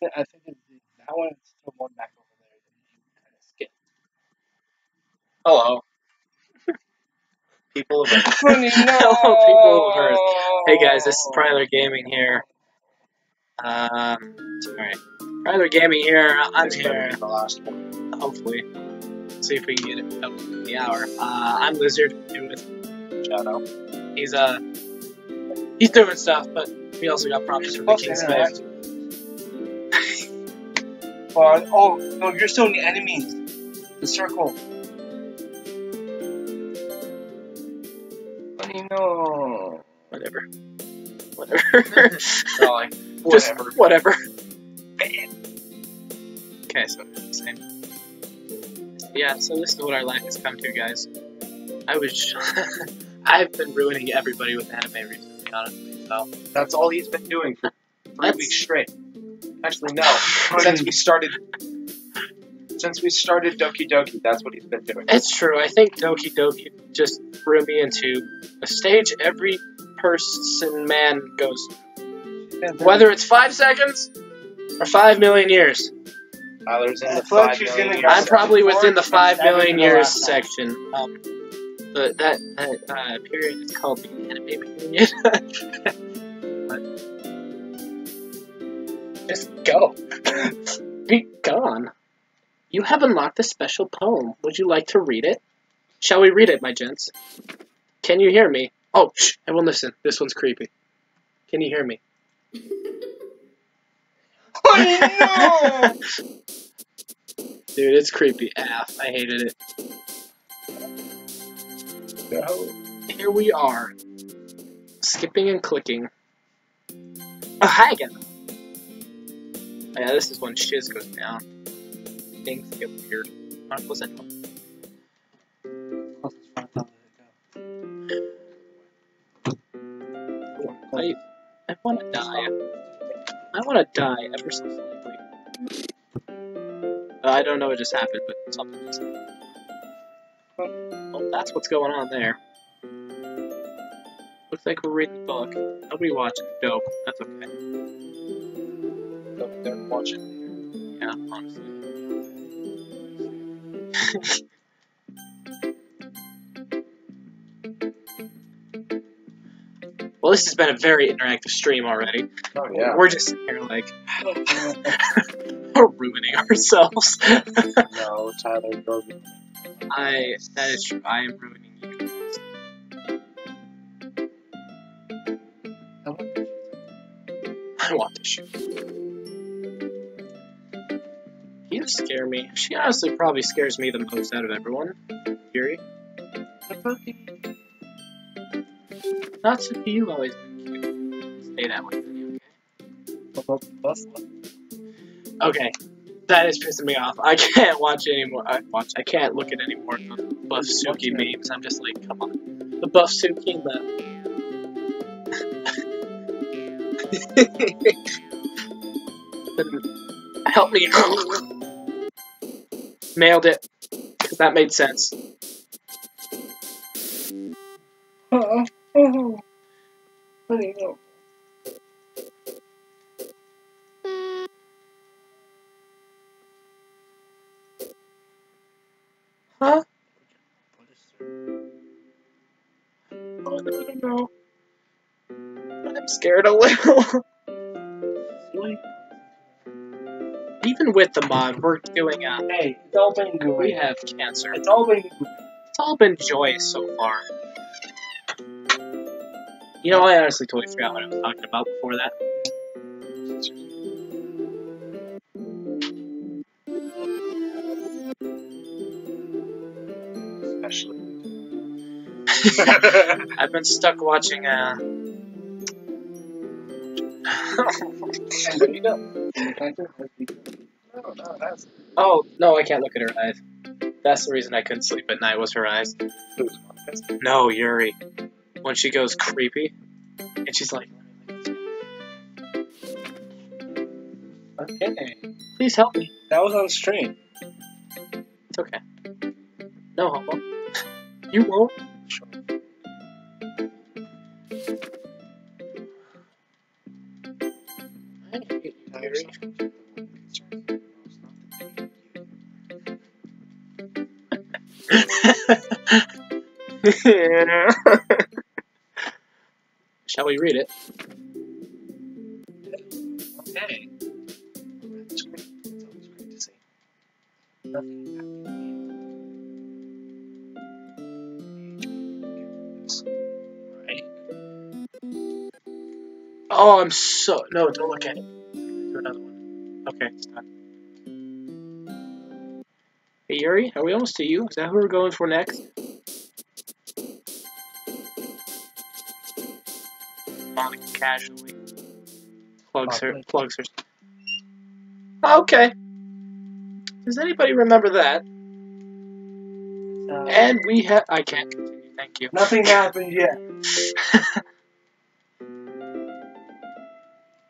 I think that one is still one back over there. You kind of skip. Hello. People of Earth. Funny, no. Hello, people of Earth. Hey guys, this is Pryler Gaming here. Sorry. Pryler Gaming here. I'm here. The last one. Hopefully. See if we can get it up in the hour. I'm Lizard here with Shadow. He's doing stuff, but we also got prompts from the King's Command. Oh, no, you're still in the enemies. The circle. Funny, no. Whatever. So, like, Just whatever. whatever. Okay, so same. Yeah, so this is what our life has come to, guys. I've been ruining everybody with anime recently, honestly, so. That's all he's been doing for 3 weeks straight. Actually, no. Since we started Doki Doki, that's what he's been doing. It's true, I think Doki Doki just threw me into a stage every man goes through. Whether it's 5 seconds or 5 million years. Tyler's in the I thought 5 you was million gonna years. I'm probably within the 5 Seven million the years last time. section. But that period is called the anime period. But just go. Be gone. You have unlocked a special poem. Would you like to read it? Shall we read it, my gents? Can you hear me? Oh, shh, everyone listen. This one's creepy. Can you hear me? Oh, Dude, it's creepy AF. I hated it. no. Here we are. Skipping and clicking. Oh, hi again. Oh, yeah, this is when shiz goes down. Things get weird. What was that one? I want to die. I want to die ever so slightly. I don't know what just happened, but something just happened. Well, that's what's going on there. Looks like we're reading the book. Nobody watching. Dope. That's okay. They're watching. Yeah, honestly. Well, this has been a very interactive stream already. Oh, yeah. We're just sitting here like, we're ruining ourselves. No, Tyler goes. That is true. I am ruining you guys. I want to shoot. You scare me. She honestly probably scares me the most out of everyone. Fury. Not so you've always been cute. Stay that way, okay? Okay. That is pissing me off. I can't watch anymore. I can't look at any more Buff Suki memes. I'm just like, come on. The Buff Suki and the... Help me. Nailed it. Because that made sense. Huh? Oh, no. I'm scared a little. Even with the mod, we're doing Hey, it's all been good. we have cancer. It's all been good. It's all been joyous so far. You know, I honestly totally forgot what I was talking about before that. Especially. I've been stuck watching, Oh, no, I can't look at her eyes. That's the reason I couldn't sleep at night, was her eyes. No, Yuri. When she goes creepy, and she's like... Okay. Please help me. That was on stream. It's okay. No homo. You won't? Sure. Shall we read it? Okay. That's great. It's always great to see. Nothing happening. Oh, I'm so... No, don't look at it. Do another one. Okay, it's done. Hey, Yuri, are we almost to you? Is that who we're going for next? Monica casually plugs her. Okay. Does anybody remember that? And we have... I can't continue, thank you. Nothing happened yet.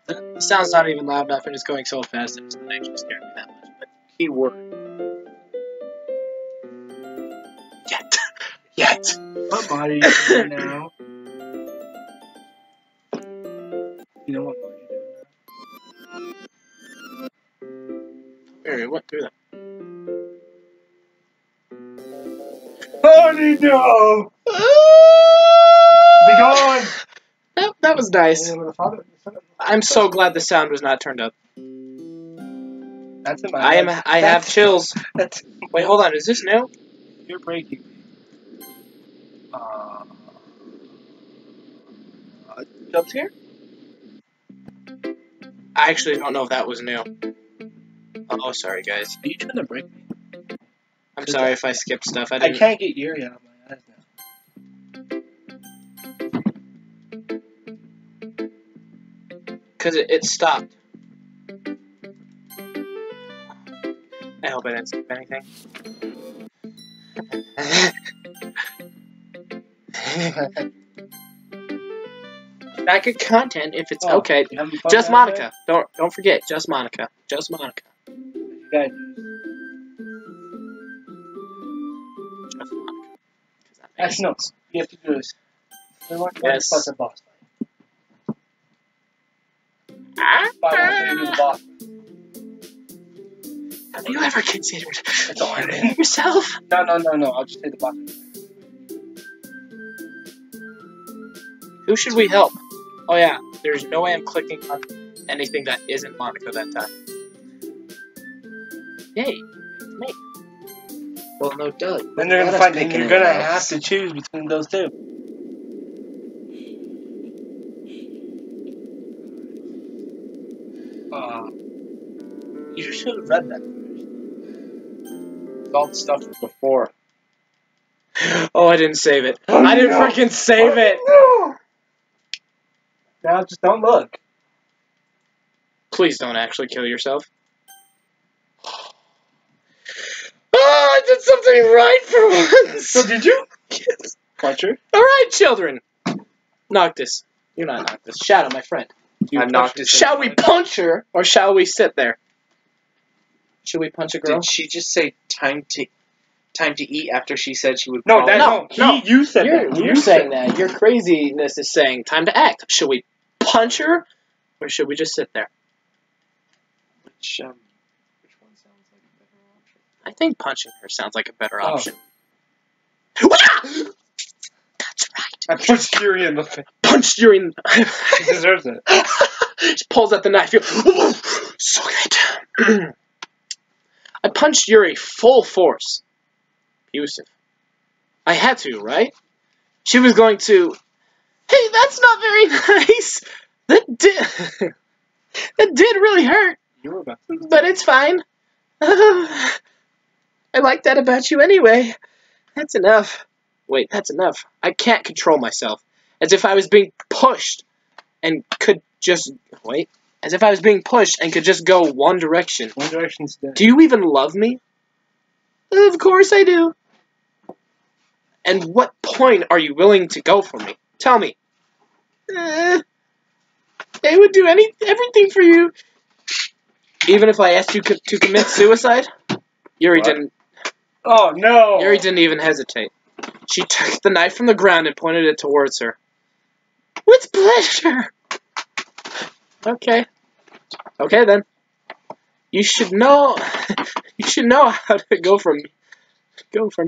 The sound's not even loud enough and it's going so fast that it's not actually scaring me that much. But keyword. Yet. What mod are you doing now? You know what mod you're doing now? Wait, what through that? Honey, no! Be gone! That was nice. The father, I'm so glad the sound was not turned up. That's in my head. I have chills. That's Wait, hold on. Is this new? you're breaking. Jump scare? I actually don't know if that was new. Oh, sorry, guys. Are you trying to break me? I'm sorry if I skipped stuff. I I didn't. can't get Yuri out of my eyes now. Because it stopped. I hope I didn't skip anything. Back at content if it's okay. Just Monica. Don't forget. Just Monica. Just Monica. You guys, Just Monica. actually, no. You have to do this. Yes. Plus a boss fight. But I want you to do the boss. Have you ever considered That's all I killing did. yourself? No. I'll just take the boss fight. Who should we help? Oh yeah, there's no way I'm clicking on anything that isn't Monica that time. Yay, it's me. Well, no, Doug. Then they're gonna find. Then you're gonna have to choose between those two. You should have read that first. All the stuff before. Oh, I didn't save it. I didn't freaking save it. No. Now just don't look. Please don't actually kill yourself. Oh, I did something right for once. So did you? Yes. Puncher. All right, children. Noctis. You're not Noctis. Shadow, my friend. I'm Noctis. Shall we punch her, or shall we sit there? Should we punch a girl? Did she just say time to eat after she said she would? No, crawl? that No. You said that. You're saying that. Your craziness is saying time to act. Should we punch her, or should we just sit there? Which one sounds like a better option? I think punching her sounds like a better Oh. option. That's right. I punched Yuri in the face. Punched Yuri in... She deserves it. She pulls out the knife. So good. I punched Yuri full force. Abusive. I had to, right? She was going to... Hey, that's not very nice. That did really hurt. You were about to. But it's fine. I like that about you anyway. That's enough. Wait, that's enough. I can't control myself. As if I was being pushed and could just... Wait. As if I was being pushed and could just go one direction. One Direction's dead. Do you even love me? Of course I do. And what point are you willing to go for me? Tell me. I would do everything for you. Even if I asked you to commit suicide? Yuri didn't. Oh no! Yuri didn't even hesitate. She took the knife from the ground and pointed it towards her. With pleasure. Okay. Okay then. You should know. You should know how to go from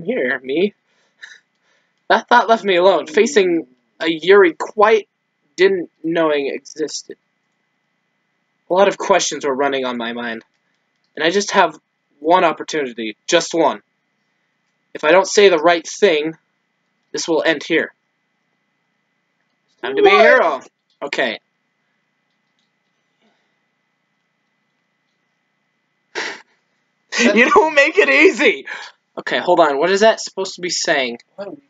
here. Me. That thought left me alone, facing a Yuri quite didn't knowing existed. A lot of questions were running on my mind, and I just have one opportunity, just one. If I don't say the right thing, this will end here. It's time to be a hero. Okay. You don't make it easy! Okay, hold on. What is that supposed to be saying? Why are we playing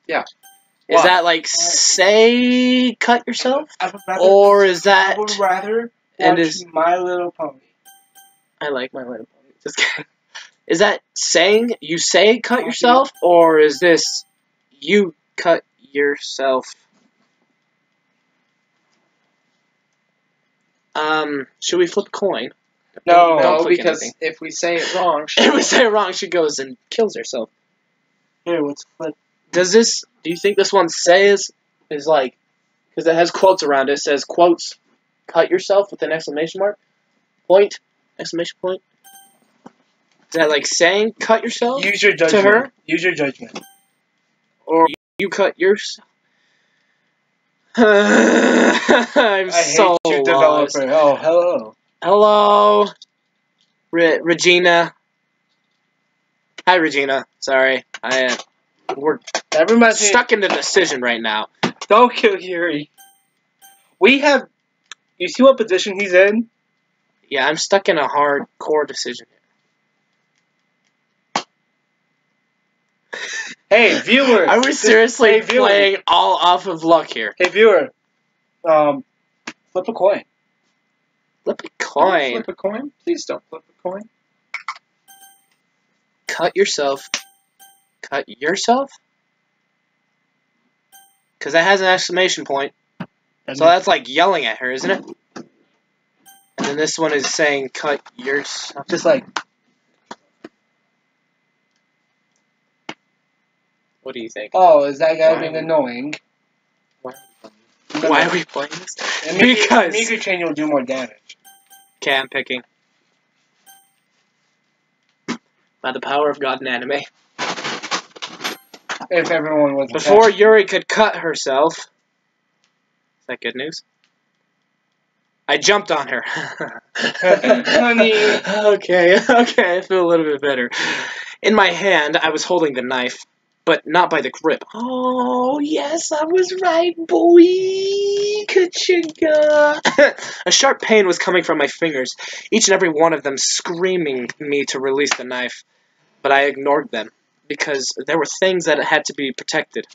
Yeah. Is Why? that like, say, cut yourself? I would rather, Or is that... I would rather And watch is- My Little Pony. I like My Little Pony. Just kidding. Is that saying, you say cut yourself? Or is this, you cut yourself? Should we flip a coin? No. Don't No, click because anything. if we say it wrong, If we say it wrong, she goes and kills herself. Here, let's flip. Do you think this one says, is like, because it has quotes around it, it says, quotes, cut yourself with an exclamation mark, point, exclamation point. Is that like saying cut yourself Use your judgment. to her? Use your judgment. Or you cut yourself? I'm I so hate you, lost. developer. Oh, hello. Hello, Regina. Hi, Regina. Sorry, we're That reminds me. stuck in the decision right now. Don't kill Yuri. We have. You see what position he's in? Yeah, I'm stuck in a hardcore decision. Hey, viewer. Are we seriously Hey, viewer. playing all off of luck here? Hey, viewer. Flip a coin. Flip a Don't coin. flip a coin. Please don't flip a coin. Cut yourself. Cut yourself? Because that has an exclamation point. So that's like yelling at her, isn't it? And then this one is saying cut yourself. just like. What do you think? Oh, is that guy Why? being annoying? Why are we playing this? And maybe, Because- Mega Chain will do more damage. Okay, I'm picking. By the power of God and anime. If everyone was Before Yuri could cut herself. Is that good news? I jumped on her. Honey. Okay, I feel a little bit better. In my hand, I was holding the knife, but not by the grip. Oh, yes, I was right, boy. Ka-chugga. A sharp pain was coming from my fingers, each and every one of them screaming me to release the knife. But I ignored them, because there were things that had to be protected.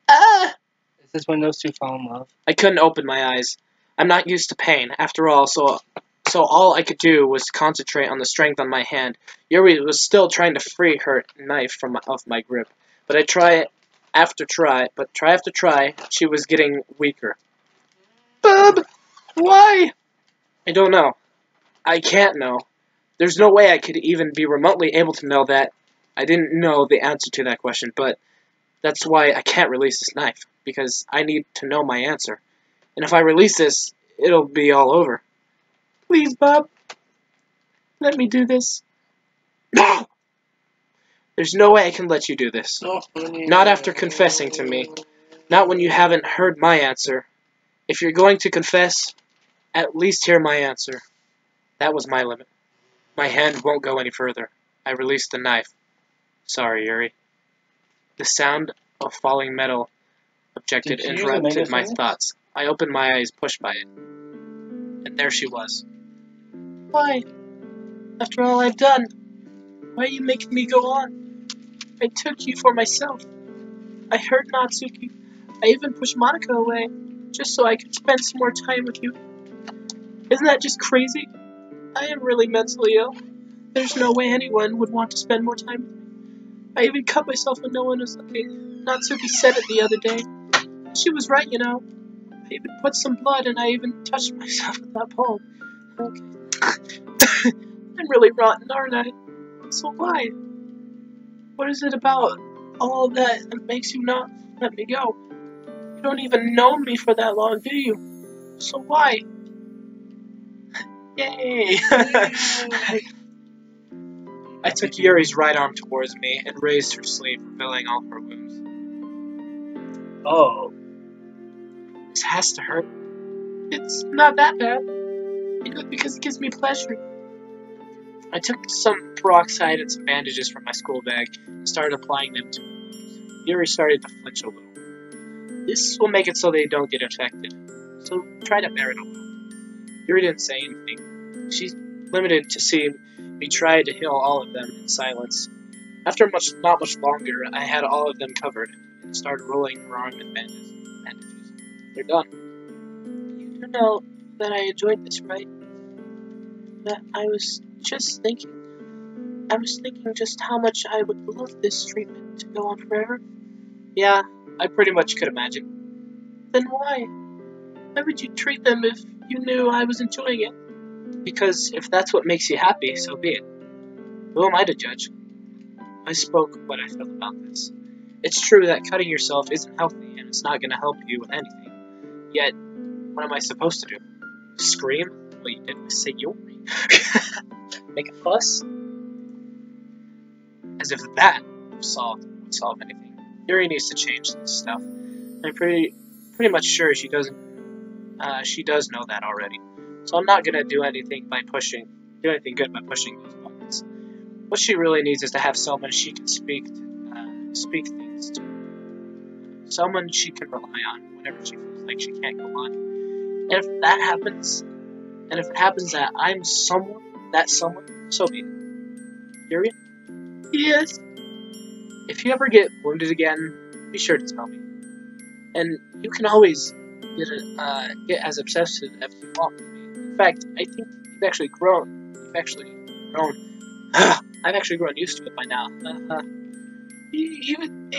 Ah! Is this when those two fall in love? I couldn't open my eyes. I'm not used to pain, after all, so all I could do was concentrate on the strength on my hand. Yuri was still trying to free her knife off my grip, but try after try, she was getting weaker. Bub! Why? I don't know. I can't know. There's no way I could even be remotely able to know that. I didn't know the answer to that question, but that's why I can't release this knife, because I need to know my answer. And if I release this, it'll be all over. Please, Bob. Let me do this. No! There's no way I can let you do this. Not after confessing to me. Not when you haven't heard my answer. If you're going to confess, at least hear my answer. That was my limit. My hand won't go any further. I released the knife. Sorry, Yuri. The sound of falling metal objected Did you use a interrupted my megaphone? thoughts. I opened my eyes, pushed by it. And there she was. Why? After all I've done, why are you making me go on? I took you for myself. I hurt Natsuki. I even pushed Monica away, just so I could spend some more time with you. Isn't that just crazy? I am really mentally ill. There's no way anyone would want to spend more time with me. I even cut myself when no one was looking. Natsuki said it the other day. She was right, you know. I even put some blood and I even touched myself with that poem. Okay. I'm really rotten, aren't I? So why? What is it about all of that makes you not let me go? You don't even know me for that long, do you? So why? Yay! I took Yuri's right arm towards me and raised her sleeve, revealing all her wounds. Oh. This has to hurt. It's not that bad. Because it gives me pleasure. I took some peroxide and some bandages from my school bag and started applying them to her wounds. Yuri started to flinch a little. This will make it so they don't get infected. So try to bear it a little. Yuri didn't say anything. She's limited to seeing me try to heal all of them in silence. After not much longer, I had all of them covered and started rolling her arm in bandages. They're done. You do know that I enjoyed this, right? That I was thinking just how much I would love this treatment to go on forever. Yeah, I pretty much could imagine. Then why? Why would you treat them if you knew I was enjoying it? Because if that's what makes you happy, so be it. Who am I to judge? I spoke what I felt about this. It's true that cutting yourself isn't healthy and it's not going to help you with anything. Yet, what am I supposed to do? Scream? What you did was say Yuri. Make a fuss? As if that would solve anything. Yuri needs to change this stuff. I'm pretty much sure she does know that already. So I'm not gonna do anything good by pushing those buttons. What she really needs is to have someone she can speak things to. Someone she can rely on whenever she feels like she can't go on. And if that happens, that I'm someone, so be it. Yuri? Yes. If you ever get wounded again, be sure to tell me. And you can always get as obsessed as you want with me. In fact, I think you've actually grown. I've actually grown used to it by now. Even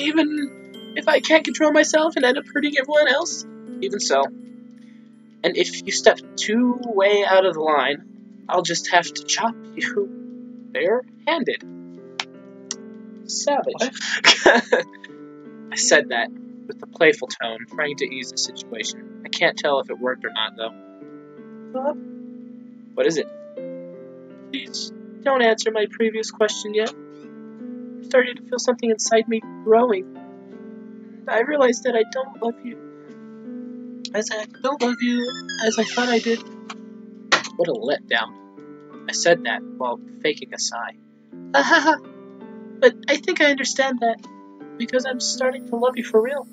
if I can't control myself and end up hurting everyone else, even so. And if you step too way out of the line, I'll just have to chop you bare-handed. Savage. I said that with a playful tone, trying to ease the situation. I can't tell if it worked or not, though. What is it? Please, don't answer my previous question yet. I'm starting to feel something inside me growing. I realized that I don't love you as I thought I did. What a letdown. I said that while faking a sigh. But I think I understand that, because I'm starting to love you for real.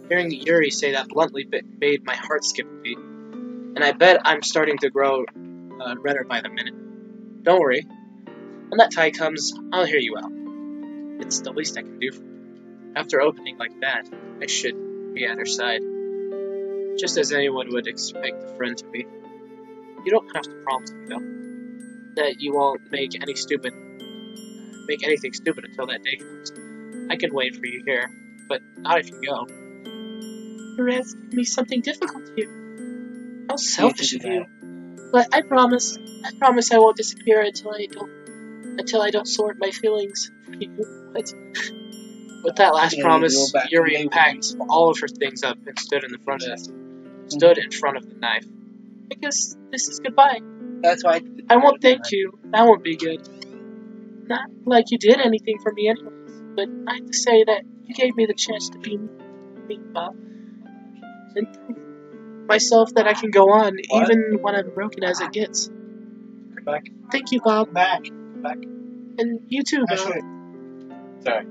Hearing Yuri say that bluntly made my heart skip a beat, and I bet I'm starting to grow redder by the minute. Don't worry. When that time comes, I'll hear you out. It's the least I can do for her. After opening like that, I should be at her side. Just as anyone would expect a friend to be. You don't have to promise me, though, that you won't make anything stupid until that day comes. I can wait for you here, but not if you go. You're asking me something difficult here. How selfish of you. But I promise I won't disappear until I don't sort my feelings for you. What? With that last promise, Yuri packed all of her things up and stood in front of the knife. I guess this is goodbye. That's why I won't thank you. That won't be good. Not like you did anything for me anyways, but I have to say that you gave me the chance to be me, Bob. And prove myself that I can go on, even when I'm broken as it gets. Come back. Thank you, Bob. Back. And you too, Bob. Sorry.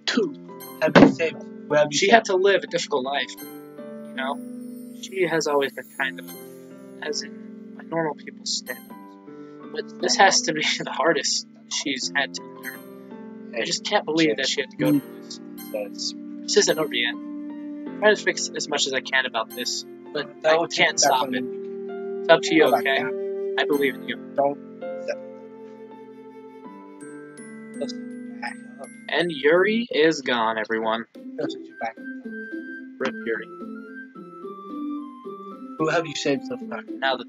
Two. Have you saved? She had to live a difficult life. You know? She has always been kind of, as in a normal people's standards. But this has to be the hardest she's had to endure. I just can't believe that she had to go through this. This isn't over yet. I'm trying to fix as much as I can about this, but I can't stop it. It's up to you, okay? I believe in you. And Yuri is gone, everyone. Rip Yuri. Who have you saved so far? Now that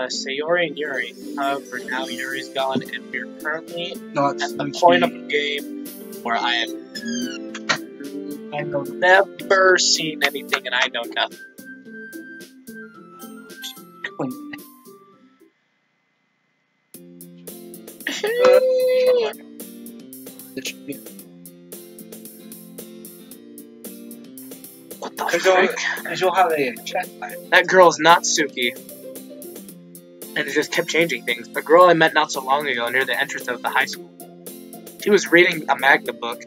Sayori and Yuri. However, now Yuri's gone, and we're currently Not at the Suki. point of the game where I have never seen anything, and I know nothing. What the frick? Because you'll have a chat line. That girl is not Suki. And it just kept changing things. The girl I met not so long ago near the entrance of the high school. She was reading a Magna book.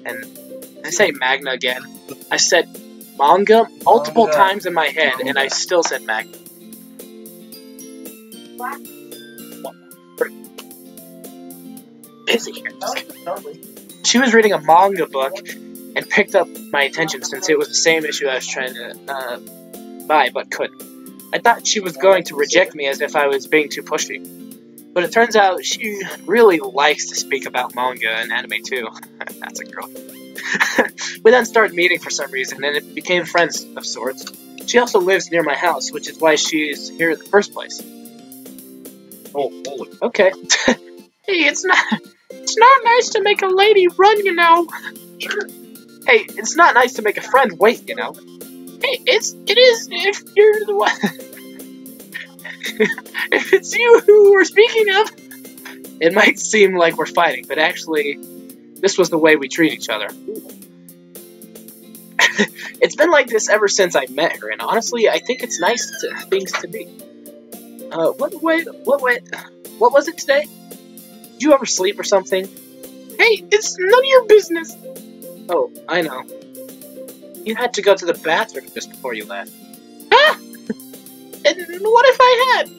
And did I say Magna again? I said manga multiple times in my head, and I still said Magna. What? Busy here. She was reading a manga book and picked up my attention since it was the same issue I was trying to buy but couldn't. I thought she was going to reject me as if I was being too pushy. But it turns out she really likes to speak about manga and anime too. That's a girl. We then started meeting for some reason, and it became friends of sorts. She also lives near my house, which is why she's here in the first place. Oh, holy. Okay. Hey, it's not nice to make a lady run, you know. Sure. Hey, it's not nice to make a friend wait, you know. Hey, it is if you're the one. If it's you who we're speaking of. It might seem like we're fighting, but actually, this was the way we treat each other. It's been like this ever since I met her, and honestly, I think it's nice things to be. What was it today? Did you ever sleep or something? Hey, it's none of your business. Oh, I know. You had to go to the bathroom just before you left. Ah! And what if I had?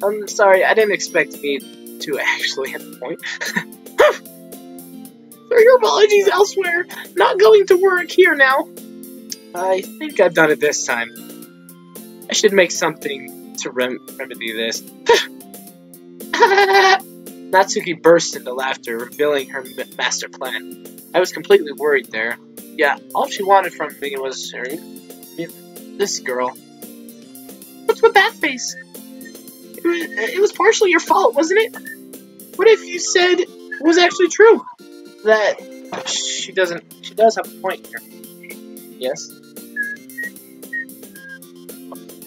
I'm sorry, I didn't expect me to actually hit the point. Throw your apologies elsewhere. Not going to work here now. I think I've done it this time. I should make something to remedy this. Natsuki burst into laughter, revealing her master plan. I was completely worried there. Yeah, all she wanted from me was this girl. What's with that face? It was partially your fault, wasn't it? What if you said it was actually true? That she does have a point here. Yes?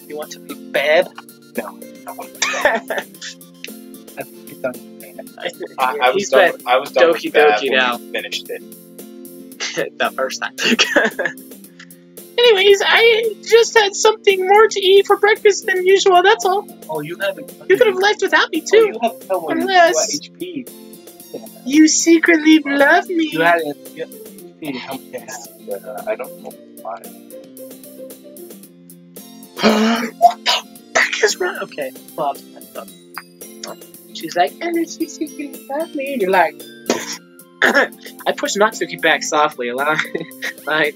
You want to be bad? No. I was done Doki with that Doki when now. we finished it. The first time. Anyways, I just had something more to eat for breakfast than usual, that's all. Oh, you haven't. You could have left without me, Oh, too. you have to tell when Unless you HP. you secretly love me. You had HP. How much you have? I don't know why. What the heck is wrong? Okay, well, she's like, and then she secretly love me. And you're like, I pushed Natsuki back softly, allowing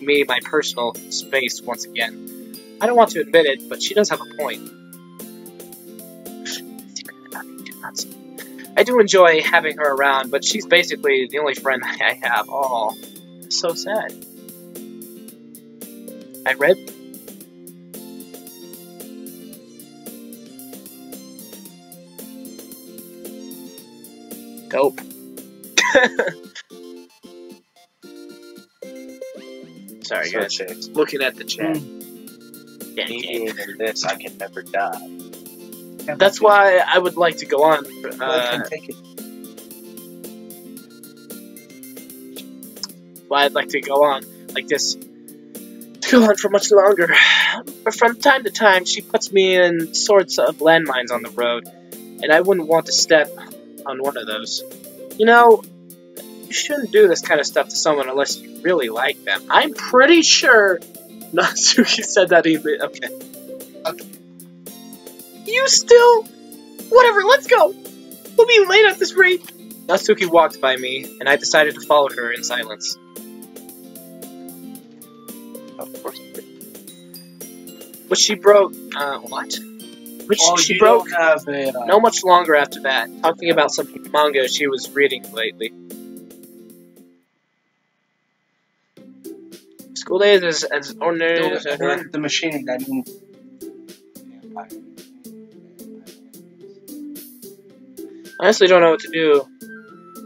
me my personal space once again. I don't want to admit it, but she does have a point. I do enjoy having her around, but she's basically the only friend I have. Oh, so sad. I read. Dope. Sorry, So guys. chicks, Looking at the chat. Yeah, me being in this, I can never die. that's why I would like to go on. I can take it. Why I'd like to go on like this. Go on for much longer. But from time to time, she puts me in sorts of landmines on the road, and I wouldn't want to step on one of those. You know, you shouldn't do this kind of stuff to someone unless you really like them. I'm pretty sure Natsuki said that even. Okay. You still... Whatever, let's go! We'll be late at this rate! Natsuki walked by me, and I decided to follow her in silence. Of course. Which she broke... what? Which she broke Have a, no much longer after that, talking about some manga she was reading lately. School days as ordinary as ever. the machine. I mean, I honestly don't know what to do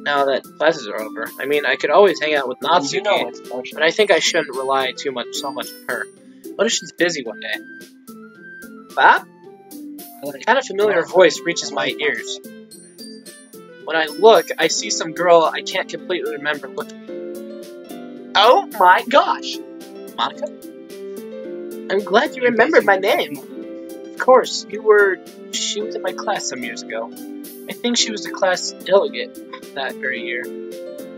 now that classes are over. I mean, I could always hang out with Natsuki, You know it's emotional. but I think I shouldn't rely so much on her. What if she's busy one day? Bob? A kind of familiar voice reaches my ears. When I look, I see some girl I can't completely remember looking at. Oh my gosh! Monica? I'm glad you remembered my name. Of course, she was in my class some years ago. I think she was the class delegate that very year.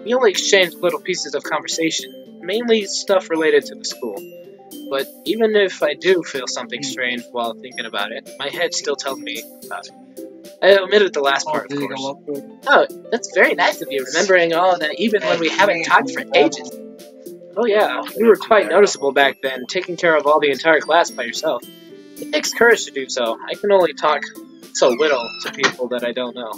We only exchanged little pieces of conversation, mainly stuff related to the school. But even if I do feel something strange while thinking about it, my head still tells me about it. I omitted the last part, of course. Oh, that's very nice of you, remembering all that even when we haven't talked for ages. Oh yeah, you were quite noticeable back then, taking care of all the entire class by yourself. It takes courage to do so. I can only talk so little to people that I don't know.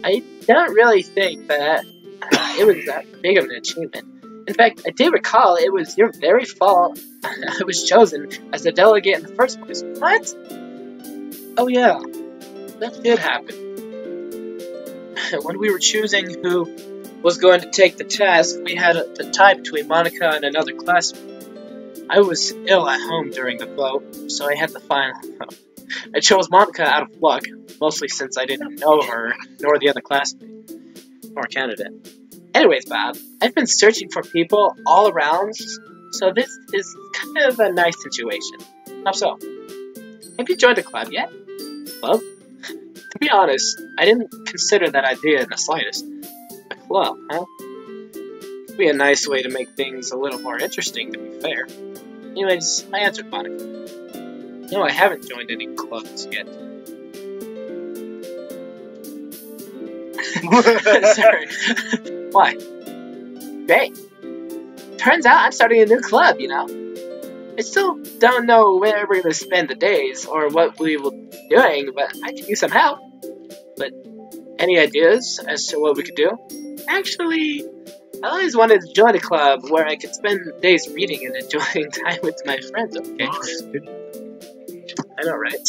I don't really think that it was that big of an achievement. In fact, I do recall it was your very fault I was chosen as the delegate in the first place. What? Oh yeah, that did happen. When we were choosing who was going to take the task, we had a tie between Monica and another classmate. I was ill at home during the vote, so I had the final vote. I chose Monica out of luck, mostly since I didn't know her, nor the other classmate, or candidate. Anyways, Bob, I've been searching for people all around, so this is kind of a nice situation. How so? Have you joined a club yet? Club? To be honest, I didn't consider that idea in the slightest. A club, huh? It'd be a nice way to make things a little more interesting, to be fair. Anyways, I answered Monica. No, I haven't joined any clubs yet. Sorry. Why? Great. Turns out I'm starting a new club, you know. I still don't know where we're going to spend the days or what we will be doing, but I can use some help. But any ideas as to what we could do? Actually, I always wanted to join a club where I could spend days reading and enjoying time with my friends, okay? I know, right?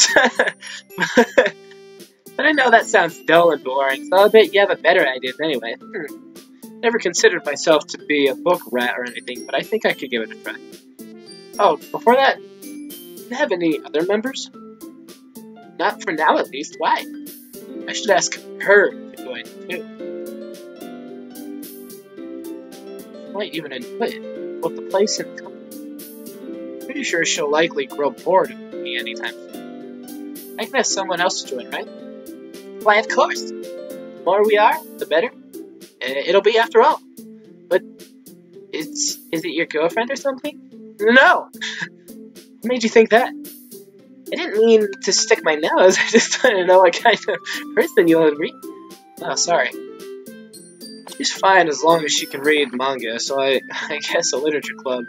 But I know that sounds dull and boring, so I'll bet you have a better idea anyway. Never considered myself to be a book rat or anything, but I think I could give it a try. Oh, before that, do you have any other members? Not for now, at least. Why? I should ask her to join, too. She might even enjoy it, both the place and the company. Pretty sure she'll likely grow bored of me anytime soon. I can ask someone else to join, right? Why, of course. The more we are, the better. It'll be after all. But is it your girlfriend or something? No! What made you think that? I didn't mean to stick my nose, I just wanted to know what kind of person you'll agree. Oh, sorry. She's fine as long as she can read manga, so I guess a literature club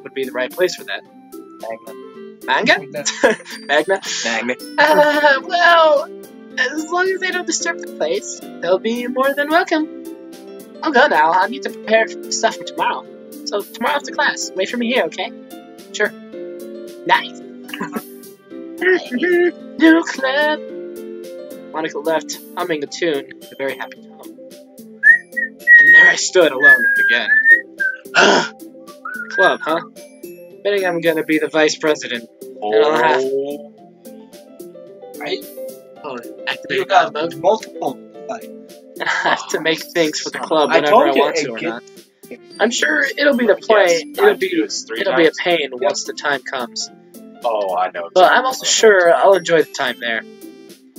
would be the right place for that. Manga? Magna? Well, as long as they don't disturb the place, they'll be more than welcome. I'll go now. I'll need to prepare stuff for tomorrow. So tomorrow after class, wait for me here, okay? Sure. Nice. New club. Monica left, humming a tune, a very happy tone. And there I stood alone again. Club, huh? Betting I'm gonna be the vice president. And I'll have... Right? Oh, activate God mode. Multiple. I have to make things for the club whenever I want to or not. I'm sure it'll be the play. It'll be a pain once the time comes. Oh, I know. But I'm also sure I'll enjoy the time there.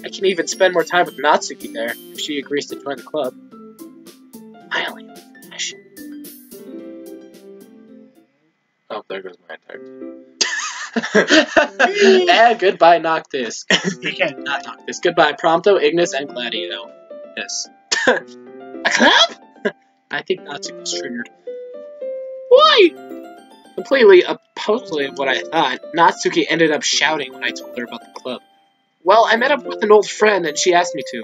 I can even spend more time with Natsuki there if she agrees to join the club. Finally, finish. Oh, there goes my entire team. And goodbye, Noctis. You can't. Not Noctis. Goodbye, Prompto, Ignis, and Gladio. Yes. A club? I think Natsuki's triggered. Why? Completely opposed to what I thought, Natsuki ended up shouting when I told her about the club. Well, I met up with an old friend and she asked me to.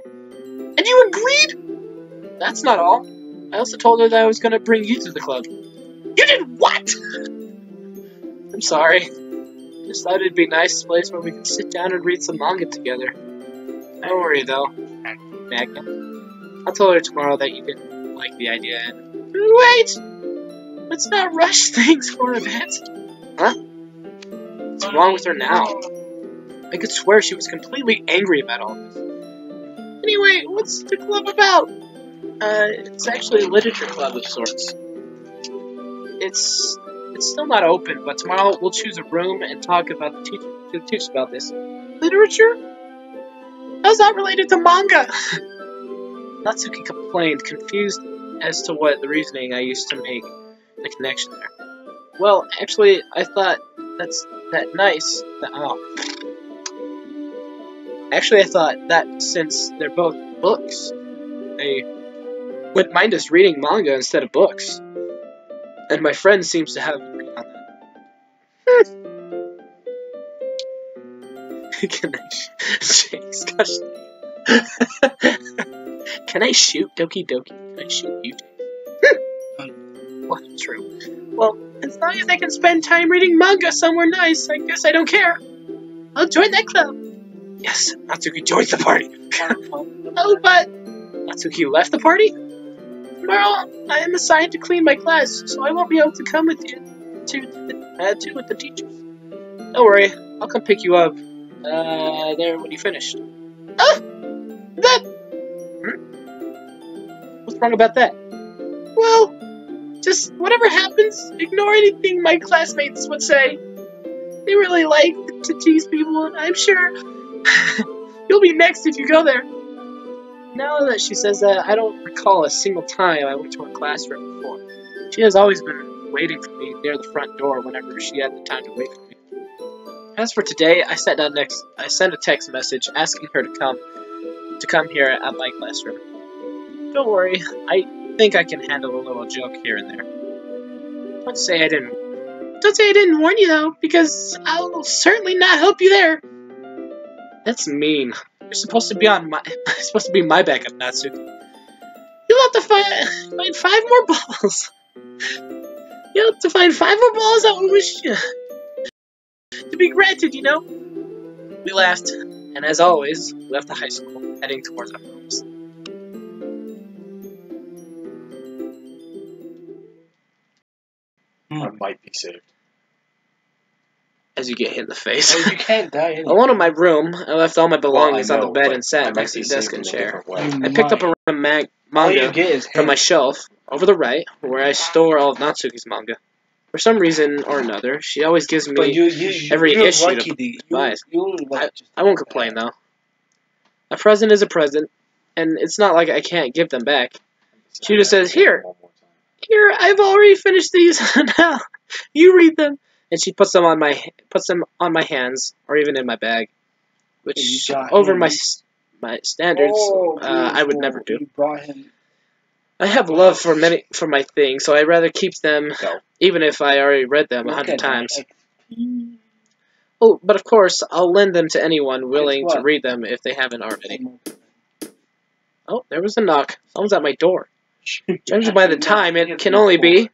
And you agreed? That's not all. I also told her that I was going to bring you to the club. You did what? I'm sorry. Just thought it'd be a nice place where we could sit down and read some manga together. Don't worry though, Magna. I'll tell her tomorrow that you didn't like the idea. And wait! Let's not rush things for a bit. Huh? What's wrong with her now? I could swear she was completely angry about all this. Anyway, what's the club about? It's actually a literature club of sorts. It's still not open, but tomorrow we'll choose a room and talk about the teachers about this. Literature? How's that related to manga? Natsuki complained, confused as to what the reasoning I used to make the connection there. Well, actually, I thought Actually, I thought that since they're both books, they wouldn't mind us reading manga instead of books. And my friend seems to have agreed on that. Can I shoot Doki Doki? Can I shoot you? Well, true. Well, as long as I can spend time reading manga somewhere nice, I guess I don't care. I'll join that club. Yes, Natsuki joins the party. Oh, but Natsuki left the party? Tomorrow, I am assigned to clean my class, so I won't be able to come with you with the teachers. Don't worry, I'll come pick you up there when you finish. What's wrong about that? Well, just whatever happens, ignore anything my classmates would say. They really like to tease people, and I'm sure you'll be next if you go there. Now that she says that, I don't recall a single time I went to her classroom before. She has always been waiting for me near the front door whenever she had the time to wait for me. As for today, I sent a text message asking her to come here at my classroom. Don't worry, I think I can handle a little joke here and there. Don't say I didn't warn you though, because I'll certainly not help you there. That's mean. You're supposed to be my backup, Natsuki. You'll have to find 5 more balls. You'll have to find 5 more balls that will wish to be granted, you know? We laughed, and as always, we left the high school, heading towards our homes. I might be saved. As you get hit in the face. Oh, you can't die anyway. Alone in my room, I left all my belongings on the bed but and sat I might next to be the desk saved and in a chair. different way. I picked up a random All you manga get is from my hate. shelf over the right, where I store all of Natsuki's manga. For some reason or another, she always gives But me every you're issue lucky to buy. like I won't complain though. A present is a present, and it's not like I can't give them back. She just says, Here, I've already finished these. Now, you read them. And she puts them on my hands, or even in my bag, which over my standards, I would never do. I have love for my things, so I'd rather keep them, even if I already read them 100 times. Oh, but of course, I'll lend them to anyone willing to read them if they haven't already. Oh, there was a knock. Someone's at my door. Judging by the time, it can only be...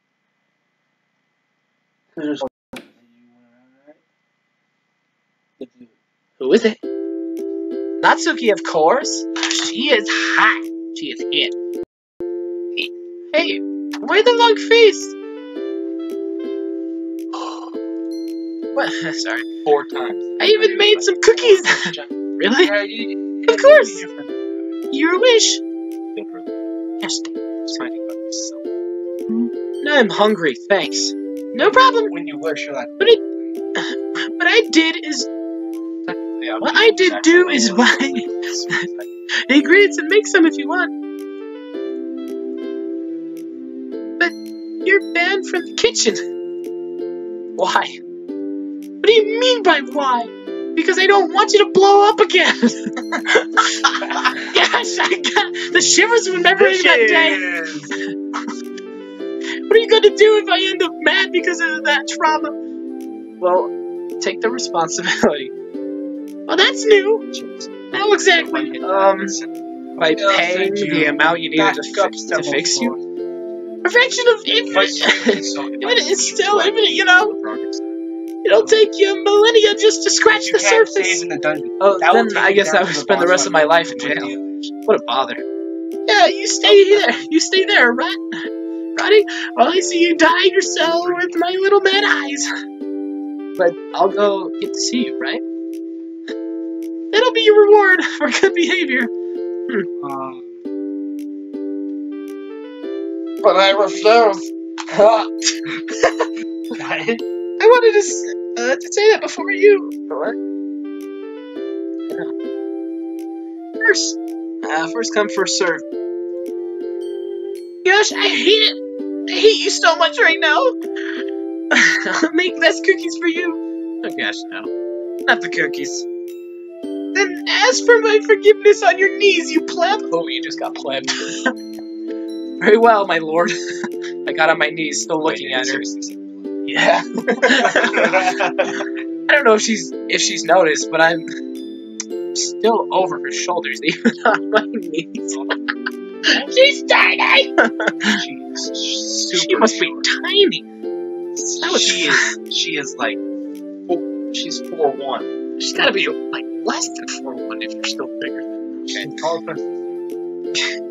Who is it? Natsuki, of course. She is hot. She is hit. Hey, why the long face? What? Sorry. 4 times. I even made some cookies. Really? Of course. Your wish. Yes. Now I'm hungry. Thanks. No problem. When you wish, you're like. What I did do is buy the ingredients and make some if you want. But you're banned from the kitchen. Why? What do you mean by why? Because I don't want you to blow up again. Gosh, I got the shivers remembering that day. What are you going to do if I end up mad because of that trauma? Well, take the responsibility. Well, that's new. How exactly? By paying the amount you needed to fix you? A fraction of infinite. It's still infinite, you know. It'll take you millennia just to scratch the surface. Save in the dungeon. Oh, That then would take I you guess down I to would the spend the boss rest of my fight life in with jail. you. What a bother. Yeah, you stay there. You stay there, right? Roddy, while I see you die in your cell with my little mad eyes. But I'll go get to see you, right? That'll be your reward for good behavior. But I refuse. I wanted to say that before you. What? First come, first serve. Gosh, I hate it. I hate you so much right now. I'll make less cookies for you. Oh gosh, no. Not the cookies. Then ask for my forgiveness on your knees, you pleb. Oh, you just got plebbed. Very well, my lord. I got on my knees, still looking at her. Yeah. I don't know if she's noticed, but I'm still over her shoulders, even on my knees. She's tiny! She must be tiny. She is like, she's 4'1". She's gotta be like less than 4'1" if you're still bigger than her. Okay.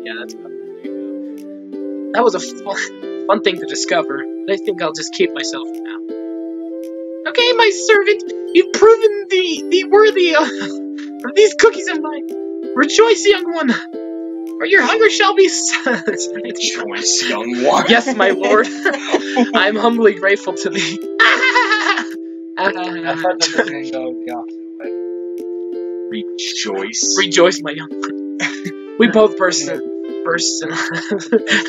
Yeah, that's about there you go. That was a fun thing to discover, but I think I'll just keep myself for now. Okay, my servant, you've proven the worthy of these cookies of mine. Rejoice, young one, or your hunger shall be Rejoice, young one. Yes, my lord. I'm humbly grateful to thee. I thought that was going to go the opposite way. Rejoice. Rejoice, my young one. We both burst in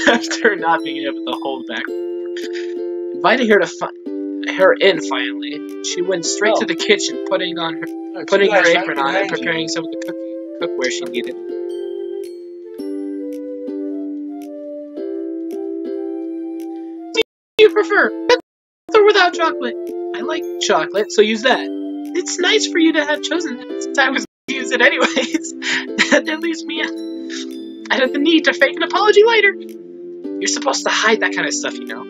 after not being able to hold back. Inviting her in finally, she went straight to the kitchen, putting her apron on and preparing some of the cookware she needed. You prefer with or without chocolate? I like chocolate, so use that. It's nice for you to have chosen that, since I was going to use it anyways. That leaves me out of the need to fake an apology later. You're supposed to hide that kind of stuff, you know.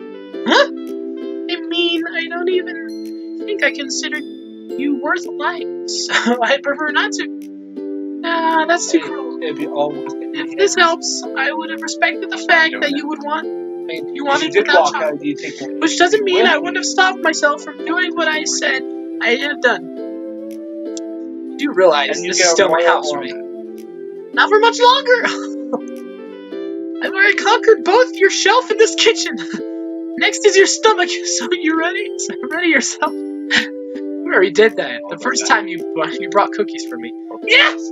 Huh? I mean, I don't even think I considered you worth a lie, so I prefer not to. That's too cruel. If this helps, I would have respected the fact that you would want. You wanted without chocolate, which doesn't mean I wouldn't have stopped myself from doing what I said I had done. You do realize this is still my house, right? Not for much longer! I've already conquered both your shelf and this kitchen. Next is your stomach, so you ready? So ready yourself? We already did that. The first time you brought cookies for me. Yes!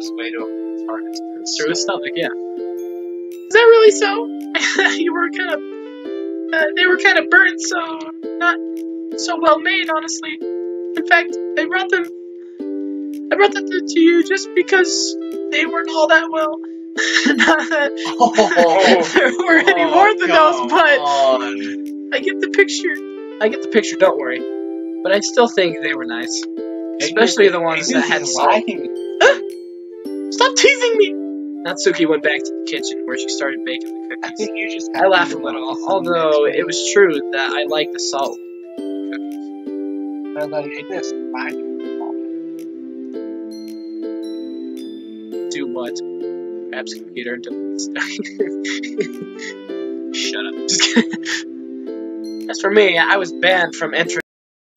Through his stomach, yeah. Is that really so? You were kind of... they were kind of burnt, so not so well made, honestly. In fact, I brought them to you just because they weren't all that well. Not that there were any more than those, but I get the picture, don't worry. But I still think they were nice. Especially the ones that had salt. Stop teasing me! Natsuki went back to the kitchen where she started baking the cookies. I laughed a little, although it was true that I like the salt cookies. I like this. Do what? Perhaps computer and delete stuff. Shut up. Just kidding. As for me, I was banned from entering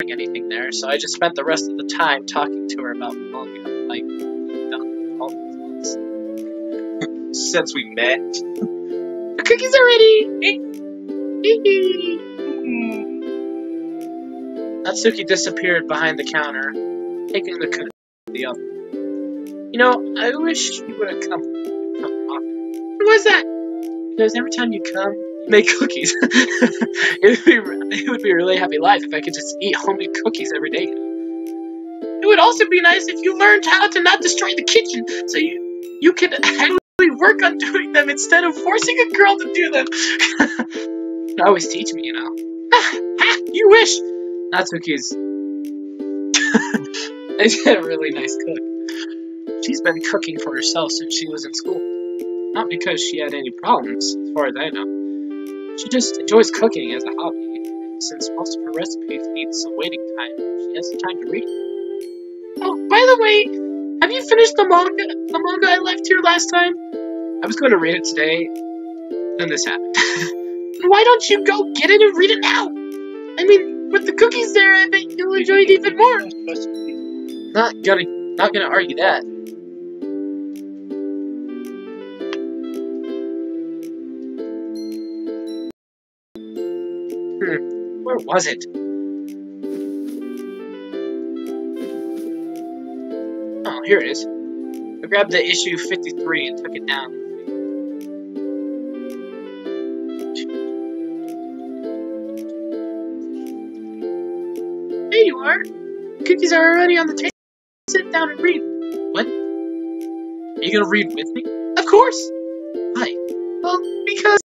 anything there, so I just spent the rest of the time talking to her about manga, like all these months. Since we met. The cookies are ready! Natsuki disappeared behind the counter, taking the cookies to the oven. You know, I wish you would have come often. Why is that? Because every time you come, you make cookies. It would be a really happy life if I could just eat homemade cookies every day. It would also be nice if you learned how to not destroy the kitchen, so you could actually work on doing them instead of forcing a girl to do them. You can always teach me, you know. You wish. Natsuki's a really nice cook. She's been cooking for herself since she was in school. Not because she had any problems, as far as I know. She just enjoys cooking as a hobby, and since most of her recipes need some waiting time, time. She has the time to read. Oh, by the way, have you finished the manga? The manga I left here last time? I was going to read it today, then this happened. Why don't you go get it and read it now? I mean, with the cookies there, I bet you'll enjoy it even more. Not gonna argue that. Where was it? Oh, here it is. I grabbed the issue 53 and took it down. There you are. Cookies are already on the table. Sit down and read. What? Are you gonna read with me? Of course. Why? Well, because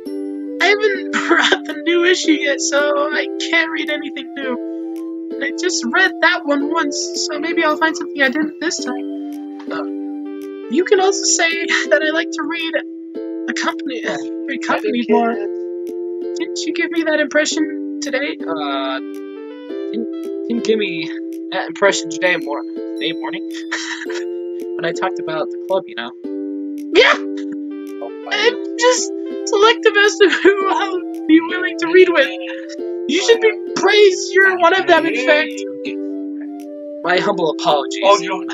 I haven't brought the new issue yet, so I can't read anything new. And I just read that one once, so maybe I'll find something I didn't this time. You can also say that I like to read accompanied more. Didn't you give me that impression today? Didn't give me that impression today morning. When I talked about the club, you know. Yeah! I'm just selective as to who I'll be willing to read with. You should be praised. You're one of them, in fact. My humble apologies, my lord.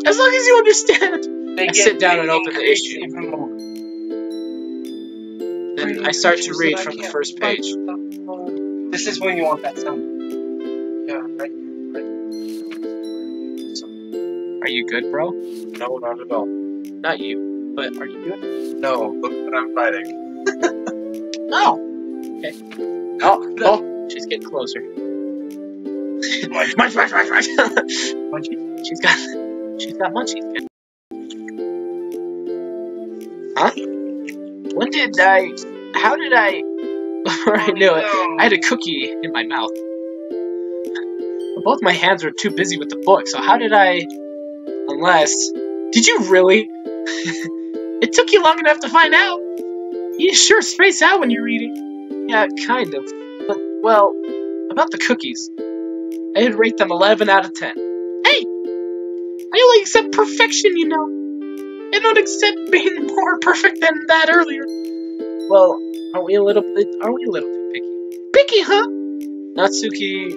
As long as you understand. I sit down and open the issue. Then I start to read from the first page. This is when you want that sound. Yeah, right. Are you good, bro? No, not at all. Not you, but are you good? No, look what I'm fighting. Oh! Okay. Oh, she's getting closer. Munch. She's got munchies. Huh? Before I knew it, I had a cookie in my mouth. But both my hands were too busy with the book, so how did I... Did you really? It took you long enough to find out. You sure space out when you're reading. Yeah, kind of. But, well, about the cookies. I'd rate them 11 out of 10. Hey! I only accept perfection, you know. I don't accept being more perfect than that earlier. Well, aren't we a little too picky? Picky, huh? Natsuki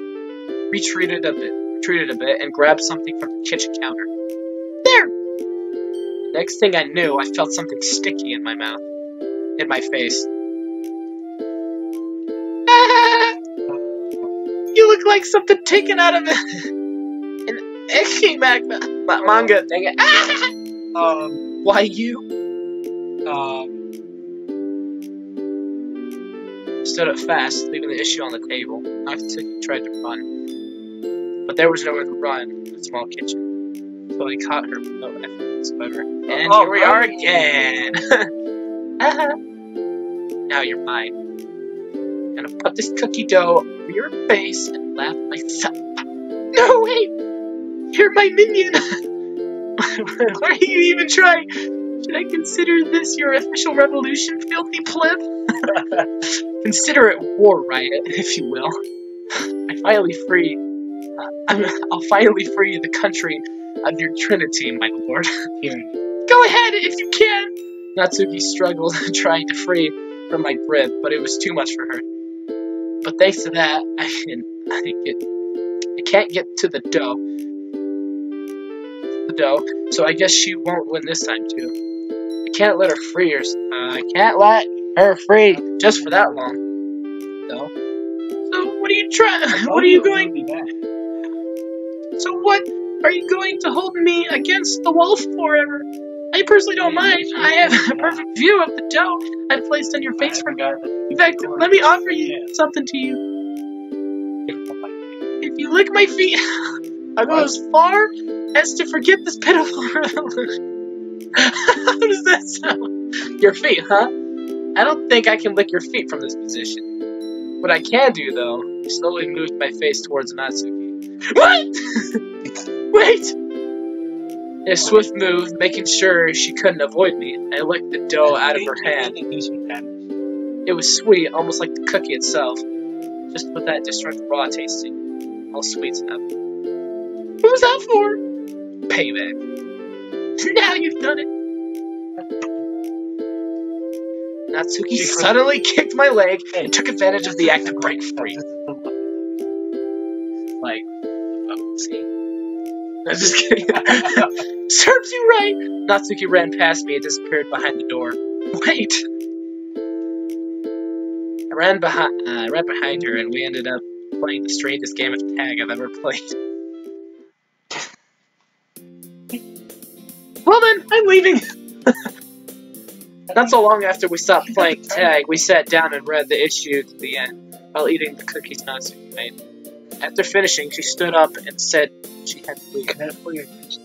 retreated a bit and grabbed something from the kitchen counter. There! The next thing I knew, I felt something sticky in my mouth. In my face. You look like something taken out of an icky manga. Dang it. Why you? Stood up fast, leaving the issue on the table. Natsuki tried to run, but there was nowhere to run in the small kitchen. So I caught her with no effort whatsoever. And here we are again! Now you're mine. I'm gonna put this cookie dough over your face and laugh myself. No, wait! You're my minion! Why are you even trying? Should I consider this your official revolution, filthy pleb? Consider it war riot, if you will. I'll finally free the country of your trinity, my lord. Go ahead, if you can! Natsuki struggled, trying to free from my grip, but it was too much for her. But thanks to that, I can't get to the dough. So I guess she won't win this time too. I can't let her free just for that long. No. So what are you going to hold me against the wall forever? I personally don't mind. I have a perfect view of the dough I've placed on your face for God. In fact, let me offer something to you. If you lick my feet, I'll go as far as to forget this pitiful revolution. How does that sound? Your feet, huh? I don't think I can lick your feet from this position. What I can do, though, is slowly move my face towards Natsuki. What? Wait! In a swift move, making sure she couldn't avoid me, I licked the dough out of her hand. It was sweet, almost like the cookie itself. Just with that disrupt raw tasting. All sweets up. What was that for? Payback. Now you've done it. Natsuki suddenly kicked my leg and took advantage of the act to break free. Like, oh, see? I'm just kidding. Serves you right! Natsuki ran past me and disappeared behind the door. Wait! I ran behind her and we ended up playing the strangest game of tag I've ever played. Well then, I'm leaving! Not so long after we stopped playing tag, we sat down and read the issue to the end while eating the cookies Natsuki made. After finishing, she stood up and said she had to leave. Can I pull your attention?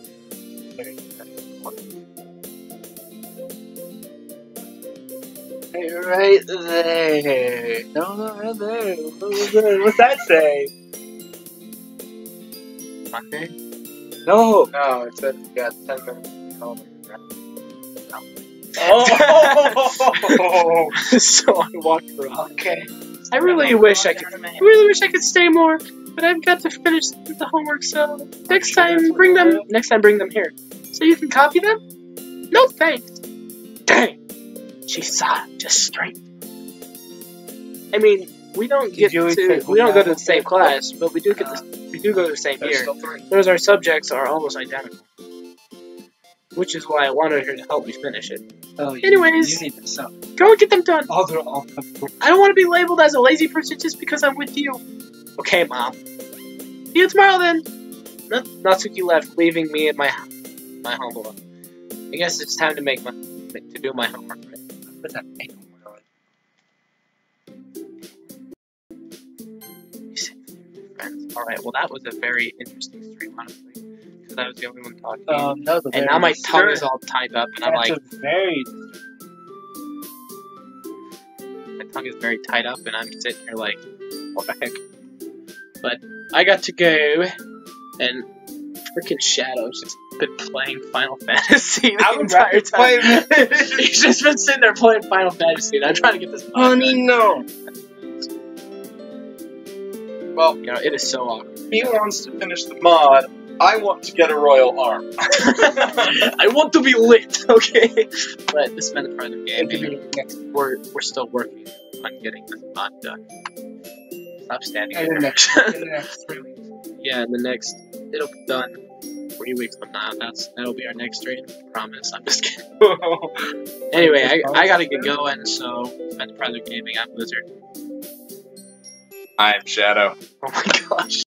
Hey, right there. No, right there. What's that say? Monday? No. No, it said you got 10 minutes to call me. Oh. So I walked around. Okay. I really wish I could stay more, but I've got to finish the homework. So next time bring them here, so you can copy them. No thanks. Dang, she saw it just straight. I mean, we don't go to the same class, but we do go to the same year. Those our subjects are almost identical, which is why I wanted her to help me finish it. Oh, Anyways, you need to stop. Go and get them done. All I don't want to be labeled as a lazy person just because I'm with you. Okay, Mom. See you tomorrow then. Natsuki left, leaving me at my home alone. I guess it's time to do my homework. Right? What's that? Alright, well that was a very interesting stream, honestly. Because I was the only one talking. That was and now my tongue is all tied up, and I'm like... My tongue is very tied up, and I'm sitting here like, what the heck? But I got to go, and freaking Shadow's just been playing Final Fantasy the entire time. He's just been sitting there playing Final Fantasy, and I'm trying to get this. Honey, no. Well, you know, it is so awkward. he wants to finish the mod. I want to get a royal arm. I want to be lit, okay? But this has been the private game. We're still working on getting this mod done. Stop standing there. Yeah, in the next, it'll be done 3 weeks from now. That'll be our next stream. Promise. I'm just kidding. Anyway, I gotta get going. So, it's been the private gaming. I'm Lizard. I'm Shadow. Oh my gosh.